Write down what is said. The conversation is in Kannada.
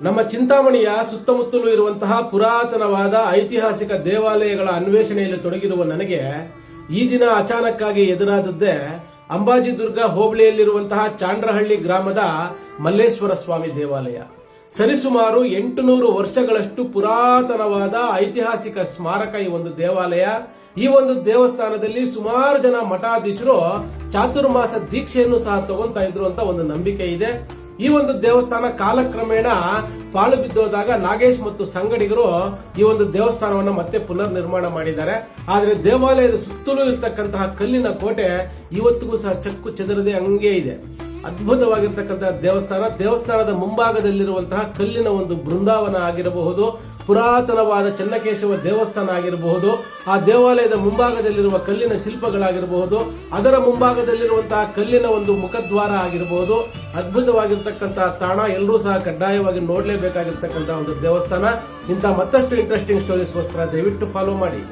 ನಮ್ಮ ಚಿಂತಾಮಣಿಯ ಸುತ್ತಮುತ್ತಲೂ ಇರುವಂತಹ ಪುರಾತನವಾದ ಐತಿಹಾಸಿಕ ದೇವಾಲಯಗಳ ಅನ್ವೇಷಣೆಯಲ್ಲಿ ತೊಡಗಿರುವ ನನಗೆ ಈ ದಿನ ಅಚಾನಕ್ಕಾಗಿ ಎದುರಾದದ್ದೇ ಅಂಬಾಜಿದುರ್ಗ ಹೋಬಳಿಯಲ್ಲಿರುವಂತಹ ಚಾಂಡ್ರಹಳ್ಳಿ ಗ್ರಾಮದ ಮಲ್ಲೇಶ್ವರ ಸ್ವಾಮಿ ದೇವಾಲಯ. ಸರಿಸುಮಾರು 800 ವರ್ಷಗಳಷ್ಟು ಪುರಾತನವಾದ ಐತಿಹಾಸಿಕ ಸ್ಮಾರಕ ಈ ಒಂದು ದೇವಾಲಯ. ಈ ಒಂದು ದೇವಸ್ಥಾನದಲ್ಲಿ ಸುಮಾರು ಜನ ಮಠಾಧೀಶರು ಚಾತುರ್ಮಾಸ ದೀಕ್ಷೆಯನ್ನು ಸಹ ತಗೊಂತಾ ಇದ್ರು ಅಂತ ಒಂದು ನಂಬಿಕೆ ಇದೆ. ಈ ಒಂದು ದೇವಸ್ಥಾನ ಕಾಲಕ್ರಮೇಣ ಪಾಳು ಬಿದ್ದೋದಾಗ ನಾಗೇಶ್ ಮತ್ತು ಸಂಗಡಿಗರು ಈ ಒಂದು ದೇವಸ್ಥಾನವನ್ನು ಮತ್ತೆ ಪುನರ್ ನಿರ್ಮಾಣ ಮಾಡಿದ್ದಾರೆ. ಆದರೆ ದೇವಾಲಯದ ಸುತ್ತಲೂ ಇರತಕ್ಕಂತಹ ಕಲ್ಲಿನ ಕೋಟೆ ಇವತ್ತಿಗೂ ಸಹ ಚಕ್ಕು ಚೆದರದೆ ಹಂಗೆ ಇದೆ. ಅದ್ಭುತವಾಗಿರ್ತಕ್ಕಂತಹ ದೇವಸ್ಥಾನದ ಮುಂಭಾಗದಲ್ಲಿರುವಂತಹ ಕಲ್ಲಿನ ಒಂದು ಬೃಂದಾವನ ಆಗಿರಬಹುದು, ಪುರಾತನವಾದ ಚನ್ನಕೇಶವ ದೇವಸ್ಥಾನ ಆಗಿರಬಹುದು, ಆ ದೇವಾಲಯದ ಮುಂಭಾಗದಲ್ಲಿರುವ ಕಲ್ಲಿನ ಶಿಲ್ಪಗಳಾಗಿರಬಹುದು, ಅದರ ಮುಂಭಾಗದಲ್ಲಿರುವಂತಹ ಕಲ್ಲಿನ ಒಂದು ಮುಖದ್ವಾರ ಆಗಿರಬಹುದು. ಅದ್ಭುತವಾಗಿರ್ತಕ್ಕಂತಹ ತಾಣ, ಎಲ್ಲರೂ ಸಹ ಕಡ್ಡಾಯವಾಗಿ ನೋಡಲೇಬೇಕಾಗಿರ್ತಕ್ಕಂತಹ ಒಂದು ದೇವಸ್ಥಾನ. ಇಂಥ ಮತ್ತಷ್ಟು ಇಂಟ್ರೆಸ್ಟಿಂಗ್ ಸ್ಟೋರೀಸ್ಗೋಸ್ಕರ ದಯವಿಟ್ಟು ಫಾಲೋ ಮಾಡಿ.